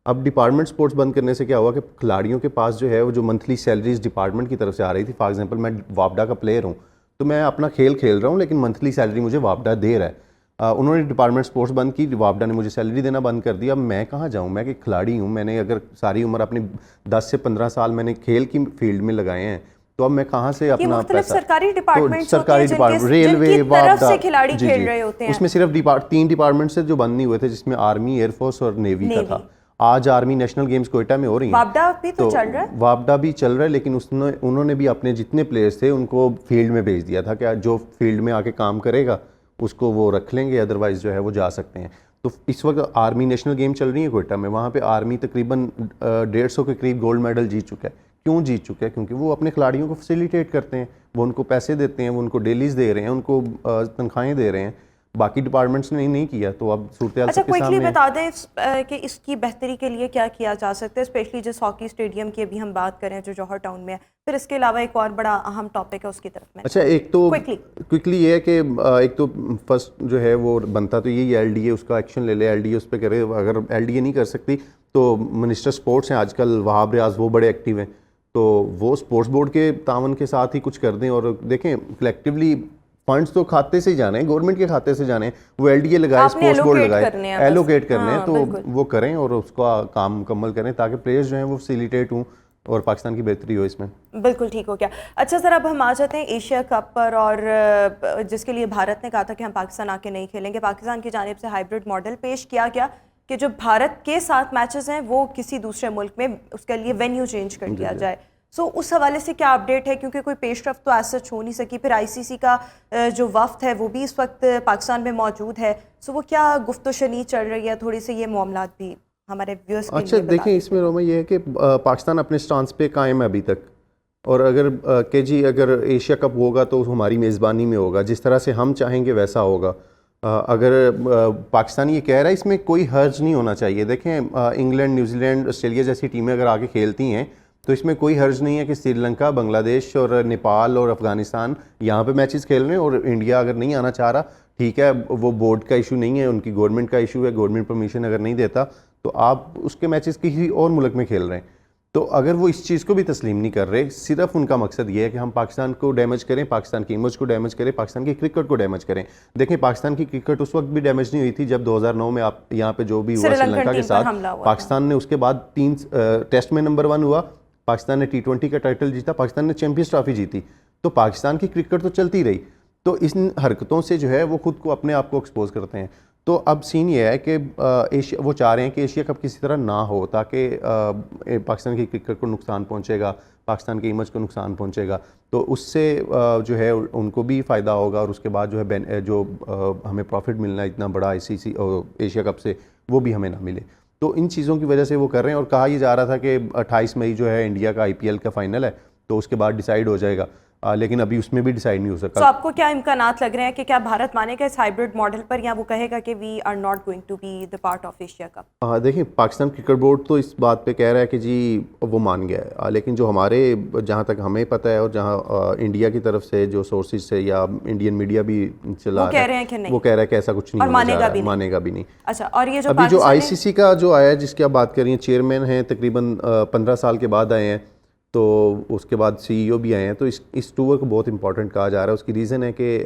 C: अब डिपार्टमेंट स्पोर्ट्स बंद करने से क्या हुआ कि खिलाड़ियों के पास जो है वो जो मंथली सैलरीज डिपार्टमेंट की तरफ से आ रही थी, फॉर एग्जांपल मैं वापडा का प्लेयर हूँ तो मैं अपना खेल रहा हूँ लेकिन मंथली सैलरी मुझे वापडा दे रहा है। उन्होंने डिपार्टमेंट स्पोर्ट्स बंद की, वापडा ने मुझे सैलरी देना बंद कर दिया। मैं कहाँ जाऊँ, मैं एक खिलाड़ी हूँ, मैंने अगर सारी उम्र अपनी 10 से 15 साल मैंने खेल की फील्ड में लगाए हैं, तो अब मैं कहाँ से अपना पैसा,
A: सरकारी डिपार्टमेंट,
C: सरकारी डिपार्टमेंट, रेलवे,
A: तरफ से खिलाड़ी खेल रहे होते हैं,
C: उसमें सिर्फ 3 डिपार्टमेंट से जो बंद नहीं हुए थे, जिसमें आर्मी, एयरफोर्स और नेवी का था। आज आर्मी नेशनल गेम्स कोयटा में हो रही है,
A: वापडा भी तो चल रहा है,
C: वापडा भी चल रहा है, लेकिन उन्होंने भी अपने जितने प्लेयर्स थे उनको फील्ड में भेज दिया था कि जो फील्ड में आके काम करेगा उसको वो रख लेंगे, अदरवाइज जो है वो जा सकते हैं। तो इस वक्त आर्मी नेशनल गेम चल रही है कोयटा में, वहाँ पे आर्मी तकरीबन 150 के करीब गोल्ड मेडल जीत चुका है। क्यों जीत चुका है? क्योंकि वो अपने खिलाड़ियों को फैसिलिटेट करते हैं, वो उनको पैसे देते हैं, वो उनको डेलीज दे रहे हैं, उनको तनख्वाहें दे रहे हैं। बाकी डिपार्टमेंट्स ने नहीं किया, तो अब सूरत हाल
A: अच्छा,
C: सबके सामने
A: क्विकली बता दें कि इसकी बेहतरी के लिए क्या किया जा सकता है, स्पेशली जिस हॉकी स्टेडियम की अभी हम बात करें जो जौहर टाउन में है, फिर इसके अलावा एक और बड़ा अहम टॉपिक है उसकी तरफ में।
C: अच्छा, एक तो क्विकली ये है कि एक तो फर्स्ट जो है वो बनता तो यही एलडीए उसका एक्शन ले ले, एलडीए उस पर करे। अगर एलडीए नहीं कर सकती तो मिनिस्टर स्पोर्ट्स हैं आजकल वहाब रियाज, वो बड़े एक्टिव हैं, तो वो स्पोर्ट्स बोर्ड के तावन के साथ ही कुछ कर दें। और देखें, कलेक्टिवली फंड्स तो खाते से ही जाने हैं, गवर्नमेंट के खाते से जाने हैं, वो एलडीए लगाए, स्पोर्ट्स बोर्ड लगाए, एलोकेट करने हैं, तो वो करें और उसका काम मुकम्मल करें ताकि प्लेयर्स जो हैं वो फैसिलिटेट हों और पाकिस्तान की बेहतरी हो इसमें।
A: बिल्कुल ठीक हो गया। अच्छा सर, अब हम आ जाते हैं एशिया कप पर, और जिसके लिए भारत ने कहा था कि हम पाकिस्तान आके नहीं खेलेंगे। पाकिस्तान की जानिब से हाइब्रिड मॉडल पेश किया गया कि जो भारत के साथ मैचेस हैं वो किसी दूसरे मुल्क में उसके लिए वेन्यू चेंज कर दिया जाए। सो उस हवाले से क्या अपडेट है, क्योंकि कोई पेशरफ्त तो ऐसा हो नहीं सकी। फिर आईसीसी का जो वफ्द है वो भी इस वक्त पाकिस्तान में मौजूद है, सो वो क्या गुफ्तशनी चल रही है, थोड़ी से ये मामलात भी हमारे व्यूअर्स के लिए
C: अच्छा देखें, इसमें रोमा ये है कि पाकिस्तान अपने स्टांस पे कायम है अभी तक, और अगर एशिया कप होगा तो हमारी मेज़बानी में होगा, जिस तरह से हम चाहेंगे वैसा होगा। अगर पाकिस्तान ये कह रहा है, इसमें कोई हर्ज नहीं होना चाहिए। देखें, इंग्लैंड, न्यूजीलैंड, ऑस्ट्रेलिया जैसी टीमें अगर आके खेलती हैं तो इसमें कोई हर्ज नहीं है कि श्रीलंका, बांग्लादेश और नेपाल और अफ़गानिस्तान यहाँ पे मैचेस खेल रहे हैं, और इंडिया अगर नहीं आना चाह रहा, ठीक है, वो बोर्ड का इशू नहीं है, उनकी गवर्नमेंट का इशू है। गवर्नमेंट परमिशन अगर नहीं देता तो आप उसके मैचेस किसी और मुल्क में खेल रहे हैं। तो अगर वो इस चीज़ को भी तस्लीम नहीं कर रहे, सिर्फ उनका मकसद ये है कि हम पाकिस्तान को डैमेज करें, पाकिस्तान की इमेज को डैमेज करें, पाकिस्तान की क्रिकेट को डैमेज करें। देखें, पाकिस्तान की क्रिकेट उस वक्त भी डैमेज नहीं हुई थी जब 2009 में आप यहाँ पे जो भी हुआ श्रीलंका के साथ, पाकिस्तान ने उसके बाद 3 टेस्ट में नंबर 1 हुआ, पाकिस्तान ने T20 का टाइटल जीता, पाकिस्तान ने चैंपियंस ट्रॉफी जीती, तो पाकिस्तान की क्रिकेट तो चलती रही। तो इन हरकतों से जो है वो खुद को अपने आप को एक्सपोज करते हैं। तो अब सीन ये है कि एशिया, वो चाह रहे हैं कि एशिया कप किसी तरह ना हो, ताकि पाकिस्तान की क्रिकेट को नुकसान पहुंचेगा, पाकिस्तान की इमेज को नुकसान पहुंचेगा, तो उससे जो है उनको भी फ़ायदा होगा, और उसके बाद जो है जो हमें प्रॉफिट मिलना है इतना बड़ा आईसीसी एशिया कप से, वो भी हमें ना मिले। तो इन चीज़ों की वजह से वो कर रहे हैं। और कहा यह जा रहा था कि 28 मई जो है इंडिया का IPL का फाइनल है, तो उसके बाद डिसाइड हो जाएगा, लेकिन अभी उसमें भी डिसाइड नहीं हो सका।
A: तो आपको क्या इम्कानात लग रहे हैं कि क्या भारत मानेगा इस हाइब्रिड मॉडल पर, या वो कहेगा कि we are not going to be the part of Asia Cup?
C: देखिए, पाकिस्तान क्रिकेट बोर्ड तो इस बात पे कह रहा है कि जी वो मान गया है, लेकिन जो हमारे, जहाँ तक हमें पता है और जहाँ इंडिया की तरफ से जो सोर्सेज से या इंडियन मीडिया भी चला
A: वो कह रहे हैं कि नहीं,
C: वो कह रहा है कि ऐसा कुछ नहीं,
A: और मानेगा भी नहीं। अच्छा, और ये जो
C: अभी जो ICC का जो आया है जिसकी आप बात कर रही हैं, चेयरमैन हैं, तकरीबन 15 साल के बाद आए हैं, तो उसके बाद CEO भी आए हैं, तो इस टूर को बहुत इंपॉर्टेंट कहा जा रहा है। उसकी रीज़न है कि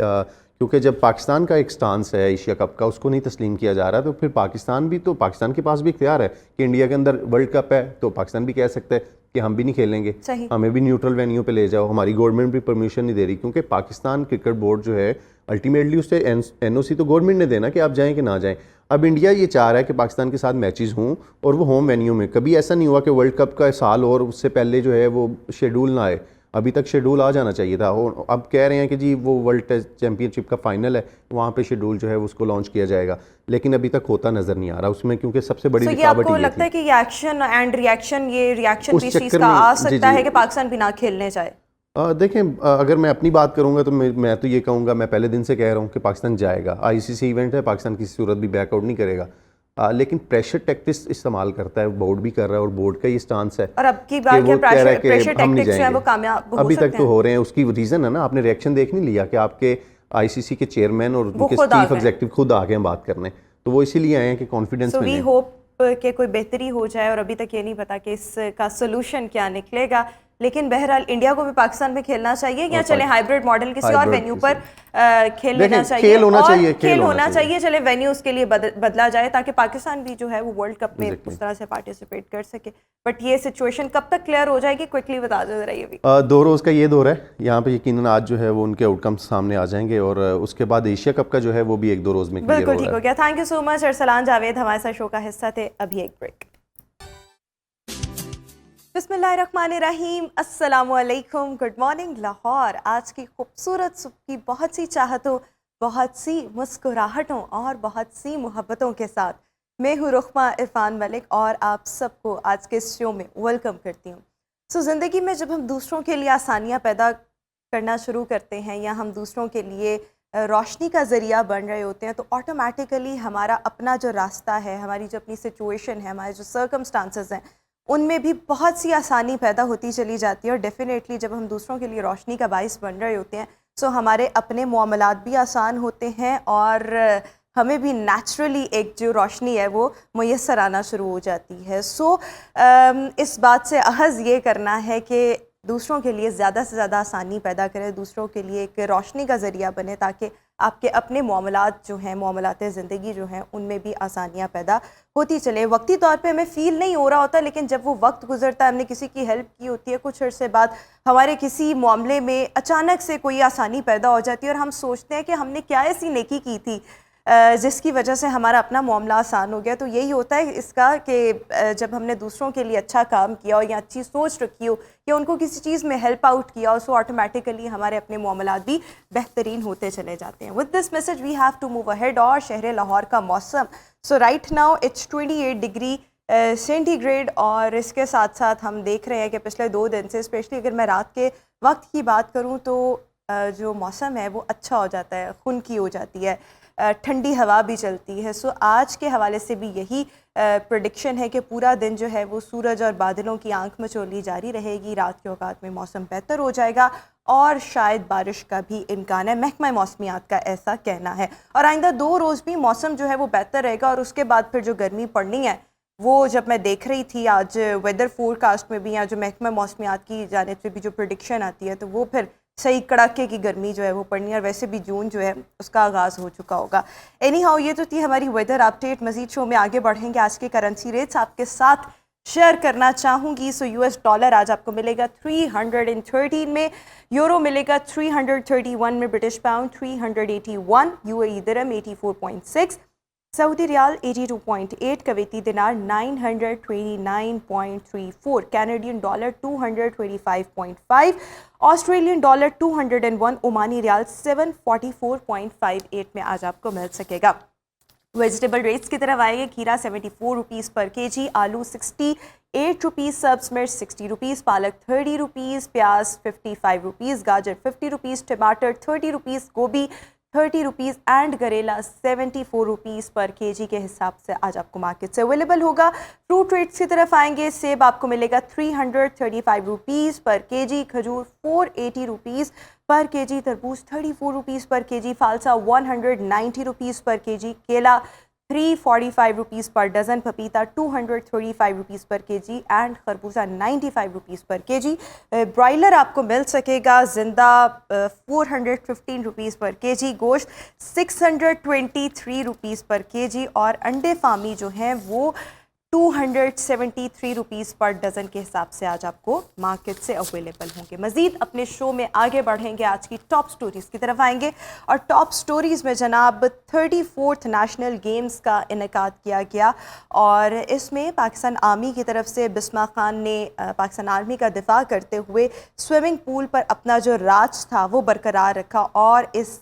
C: क्योंकि जब पाकिस्तान का एक स्टांस है एशिया कप का, उसको नहीं तस्लीम किया जा रहा, तो फिर पाकिस्तान के पास भी इख्तियार है कि इंडिया के अंदर वर्ल्ड कप है, तो पाकिस्तान भी कह सकता है कि हम भी नहीं खेलेंगे,
A: सही।
C: हमें भी न्यूट्रल वेन्यू पे ले जाओ। हमारी गवर्नमेंट भी परमिशन नहीं दे रही, क्योंकि पाकिस्तान क्रिकेट बोर्ड जो है अल्टीमेटली उससे एनओसी तो गवर्नमेंट ने देना कि आप जाएं कि ना जाएं। अब इंडिया ये चाह रहा है कि पाकिस्तान के साथ मैचेस हों और वो होम वेन्यू में। कभी ऐसा नहीं हुआ कि वर्ल्ड कप का साल और उससे पहले जो है वो शेड्यूल ना आए, अभी तक शेड्यूल आ जाना चाहिए था। और अब कह रहे हैं कि जी वो वर्ल्ड टेस्ट चैंपियनशिप का फाइनल है, वहाँ पे शेड्यूल जो है उसको लॉन्च किया जाएगा, लेकिन अभी तक होता नज़र नहीं आ रहा उसमें, क्योंकि सबसे बड़ी
A: ये
C: रुकावट
A: आपको
C: ये
A: लगता है
C: थी।
A: कि ये एक्शन एंड रिएक्शन, ये रिएक्शन
C: उस
A: भी इस चीज़
C: चक्कर
A: का
C: में-
A: आ
C: जी,
A: सकता
C: जी।
A: है कि पाकिस्तान भी ना खेलने जाए?
C: देखें, अगर मैं अपनी बात करूंगा तो मैं तो ये कहूँगा, मैं पहले दिन से कह रहा हूँ कि पाकिस्तान जाएगा। आईसीसी इवेंट है, पाकिस्तान किसी सूरत भी बैकआउट नहीं करेगा। लेकिन प्रेशर टैक्टिक्स इस्तेमाल करता है, बोर्ड भी कर रहा है, और बोर्ड का ये स्टांस है
A: और अब की
C: कि
A: बार
C: वो
A: क्या
C: कह रहा है कि
A: प्रेशर
C: हम नहीं
A: टैक्टिक्स जो है वो
C: जाएंगे।
A: कामयाब हो
C: अभी
A: सकते
C: तक तो
A: हैं?
C: हो रहे हैं, उसकी रीज़न है ना, आपने रिएक्शन देख नहीं लिया कि आपके आईसीसी के चेयरमैन और उनके
A: खुद आ
C: चीफ
A: गए।
C: एग्जीक्यूटिव खुद आ गए हैं बात करने, तो वो इसीलिए आए हैं कि कॉन्फिडेंस
A: सो वी
C: मिले।
A: होप कि कोई बेहतरी हो जाए, और अभी तक ये नहीं पता कि इसका सोल्यूशन क्या निकलेगा। लेकिन बहरहाल इंडिया को भी पाकिस्तान में खेलना चाहिए, या
C: और
A: चले हाइब्रिड मॉडल किसी और
C: हाइब्रिड
A: वेन्यू
C: किसी-
A: पर खेल
C: देखें,
A: लेना चाहिए,
C: खेल होना
A: और
C: चाहिए,
A: खेल होना चाहिए, चले वेन्यू उसके लिए बदला जाए, ताकि पाकिस्तान भी जो है वो वर्ल्ड कप में
C: Exactly.
A: उस तरह से पार्टिसिपेट कर सके। बट ये सिचुएशन कब तक क्लियर हो जाएगी, क्विकली बता दो जरा ये भी।
C: 2 रोज़ का ये दौर है यहाँ पे, यकीनन आज जो है वो उनके आउटकम्स सामने आ जाएंगे, और उसके बाद एशिया कप का जो है वो भी 1-2 रोज़ में क्लियर
A: बिल्कुल
C: हो
A: ठीक
C: रहा
A: हो
C: है।
A: गया। Thank you so much Arsalan Javed, हमारे साथ शो का हिस्सा थे। अभी एक ब्रेक। बिस्मिल्लाहिर्रहमानिर्रहीम, अस्सलामुअलैकुम, गुड मॉर्निंग लाहौर। आज की खूबसूरत सुबह की बहुत सी चाहतों, बहुत सी मुस्कुराहटों और बहुत सी मोहब्बतों के साथ मैं हूँ रुखमा इरफान मलिक, और आप सबको आज के इस शो में वेलकम करती हूँ। ज़िंदगी में जब हम दूसरों के लिए आसानियाँ पैदा करना शुरू करते हैं, या हम दूसरों के लिए रोशनी का ज़रिया बन रहे होते हैं, तो ऑटोमेटिकली हमारा अपना जो रास्ता है, हमारी जो अपनी सिचुएशन है, हमारे जो सर्कमस्टांसेस हैं, उनमें भी बहुत सी आसानी पैदा होती चली जाती है। और डेफिनेटली जब हम दूसरों के लिए रोशनी का बाइस बन रहे होते हैं, सो हमारे अपने मामलात भी आसान होते हैं, और हमें भी नेचुरली एक जो रोशनी है वो मुयस्सर आना शुरू हो जाती है। सो इस बात से अहज़ ये करना है कि दूसरों के लिए ज़्यादा से ज़्यादा आसानी पैदा करें, दूसरों के लिए एक रोशनी का ज़रिया बने, ताकि आपके अपने मामलात जो हैं, मामलात ज़िंदगी जो हैं, उनमें भी आसानियाँ पैदा होती चले। वक्ती तौर पे हमें फ़ील नहीं हो रहा होता, लेकिन जब वो वक्त गुजरता है, हमने किसी की हेल्प की होती है, कुछ अर्से बाद हमारे किसी मामले में अचानक से कोई आसानी पैदा हो जाती है, और हम सोचते हैं कि हमने क्या ऐसी नेकी की थी जिसकी वजह से हमारा अपना मामला आसान हो गया। तो यही होता है इसका कि जब हमने दूसरों के लिए अच्छा काम किया हो, या अच्छी सोच रखी हो, या उनको किसी चीज़ में हेल्प आउट किया हो, सो ऑटोमेटिकली हमारे अपने मामलात भी बेहतरीन होते चले जाते हैं। With this message we have to move ahead. और शहर लाहौर का मौसम, so right now it's 28 degree centigrade, और इसके साथ साथ हम देख रहे हैं कि पिछले 2 दिन से, स्पेशली अगर मैं रात के वक्त की बात करूँ, तो जो मौसम है वो अच्छा हो जाता है, खुनकी हो जाती है, ठंडी हवा भी चलती है। सो आज के हवाले से भी यही प्रेडिक्शन है कि पूरा दिन जो है वो सूरज और बादलों की आंख मचोली जारी रहेगी। रात के औकात में मौसम बेहतर हो जाएगा, और शायद बारिश का भी इम्कान है, महकमा मौसमियात का ऐसा कहना है। और आइंदा 2 रोज़ भी मौसम जो है वो बेहतर रहेगा, और उसके बाद फिर जो गर्मी पड़नी है, वो जब मैं देख रही थी आज वेदर फोरकास्ट में भी, या जो महकमा मौसमियात की जानिब से भी जो प्रेडिक्शन आती है, तो वो फिर सही कड़ाके की गर्मी जो है वो पड़नी है। और वैसे भी जून जो है उसका आगाज़ हो चुका होगा। एनी हाउ, ये तो थी हमारी वेदर अपडेट। मजीद शो में आगे बढ़ेंगे, आज के करेंसी रेट्स आपके साथ शेयर करना चाहूँगी। सो US डॉलर आज आपको मिलेगा 313 में, यूरो मिलेगा 331 में, ब्रिटिश पाउंड 381, UAE दिरहम 84.6, सऊदी रियाल 82.8, कवेती दिनार 929.34, Canadian dollar 225.5, Australian dollar 201, Omani riyal 744.58 में आज आपको मिल सकेगा। वेजिटेबल रेट्स की तरफ आएंगे। खीरा 74 रुपीज़ पर केजी, आलू 68 रुपीज़, सब्ज़ मिर्च 60 रुपीज़, पालक 30 रुपीज़, प्याज 55 रुपीज़, गाजर 50 रुपीज़, टमाटर 30 रुपीज़, गोभी 30 रुपीज़ एंड करेला 74 रुपीज़ पर केजी के हिसाब से आज आपको मार्केट से अवेलेबल होगा। फ्रूट रेट्स की तरफ आएंगे। सेब आपको मिलेगा 335 रुपीज़ पर केजी, खजूर 480 रुपीज़ पर केजी, तरबूज 34 रुपीज़ पर केजी, फालसा 190 रुपीज़ पर केजी, केला 345 रुपीज़ पर डज़न, पपीता 235 रुपीज़ पर केजी एंड खरबूजा 95 रुपीज़ पर केजी। ब्रॉयलर आपको मिल सकेगा ज़िंदा 415 रुपीज़ पर केजी, गोश्त 623 रुपीज़ पर केजी और अंडे फार्मी जो हैं वो 273 रुपीज़ पर डज़न के हिसाब से आज आपको मार्केट से अवेलेबल होंगे। मज़ीद अपने शो में आगे बढ़ेंगे, आज की टॉप स्टोरीज़ की तरफ आएंगे और टॉप स्टोरीज़ में जनाब 34th नेशनल गेम्स का इनेकाद किया गया और इसमें पाकिस्तान आर्मी की तरफ से बिस्मा खान ने पाकिस्तान आर्मी का दिफा करते हुए स्विमिंग पूल पर अपना जो राज था वो बरकरार रखा और इस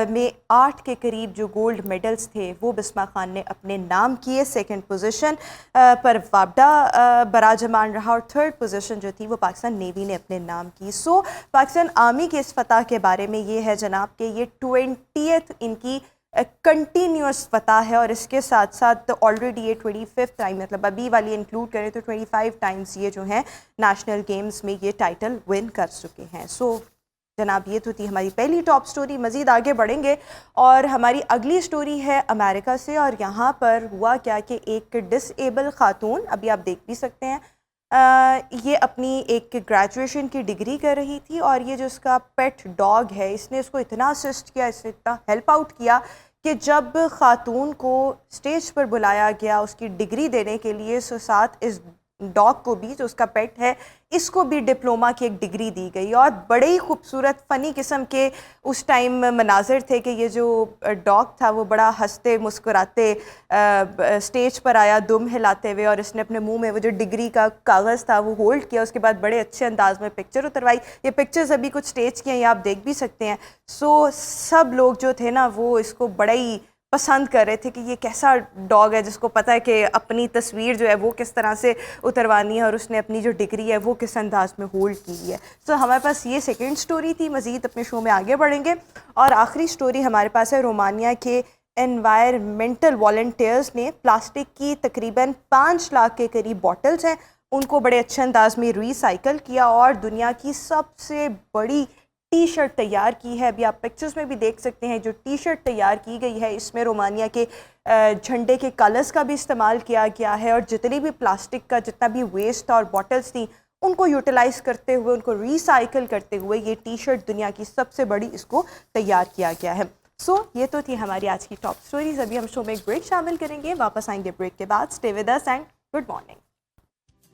A: में 8 के करीब जो गोल्ड मेडल्स थे वो बिस्मा खान ने अपने नाम किए। सेकेंड पोजीशन पर वाबडा बराजमान रहा और थर्ड पोजीशन जो थी वो पाकिस्तान नेवी ने अपने नाम की। सो पाकिस्तान आर्मी के इस फतह के बारे में ये है जनाब कि ये 20th इनकी कंटिन्यूस फतह है और इसके साथ साथ ऑलरेडी ये 25th टाइम, मतलब अभी वाली इंक्लूड करें तो 25 टाइम्स ये जो हैं नेशनल गेम्स में ये टाइटल विन कर चुके हैं। सो जनाब ये तो थी हमारी पहली टॉप स्टोरी। मज़ीद आगे बढ़ेंगे और हमारी अगली स्टोरी है अमेरिका से और यहाँ पर हुआ क्या कि एक डिसेबल खातून, अभी आप देख भी सकते हैं, ये अपनी एक ग्रेजुएशन की डिग्री कर रही थी और ये जो उसका पेट डॉग है इसने इसको इतना असिस्ट किया, इसने इतना हेल्प आउट किया कि जब खातून को स्टेज पर बुलाया गया उसकी डिग्री देने के लिए, सो साथ इस डॉग को भी, जो उसका पेट है, इसको भी डिप्लोमा की एक डिग्री दी गई और बड़े ही खूबसूरत फ़नी किस्म के उस टाइम मनाजिर थे कि ये जो डॉग था वो बड़ा हंसते मुस्कुराते स्टेज पर आया दुम हिलाते हुए और इसने अपने मुंह में वो जो डिग्री का कागज़ था वो होल्ड किया, उसके बाद बड़े अच्छे अंदाज में पिक्चर उतरवाई। ये पिक्चर्स अभी कुछ स्टेज की हैं, ये आप देख भी सकते हैं। सो सब लोग जो थे ना वो इसको बड़ा ही पसंद कर रहे थे कि ये कैसा डॉग है जिसको पता है कि अपनी तस्वीर जो है वो किस तरह से उतरवानी है और उसने अपनी जो डिग्री है वो किस अंदाज में होल्ड की है। सो हमारे पास ये सेकंड स्टोरी थी। मज़ीद अपने शो में आगे बढ़ेंगे और आखिरी स्टोरी हमारे पास है रोमानिया के एनवायरमेंटल वॉलंटियर्स ने प्लास्टिक की तकरीबन 5 लाख के करीब बॉटल्स हैं उनको बड़े अच्छे अंदाज में रिसाइकल किया और दुनिया की सबसे बड़ी टी शर्ट तैयार की है। अभी आप पिक्चर्स में भी देख सकते हैं जो टी शर्ट तैयार की गई है इसमें रोमानिया के झंडे के कलर्स का भी इस्तेमाल किया गया है और जितनी भी प्लास्टिक का जितना भी वेस्ट था और बॉटल्स थी उनको यूटिलाइज़ करते हुए, उनको रिसाइकल करते हुए ये टी शर्ट दुनिया की सबसे बड़ी इसको तैयार किया गया है। सो ये तो थी हमारी आज की टॉप स्टोरीज। अभी हम शो में एक ब्रेक शामिल करेंगे, वापस आएंगे ब्रेक के बाद। Stay with us and good morning.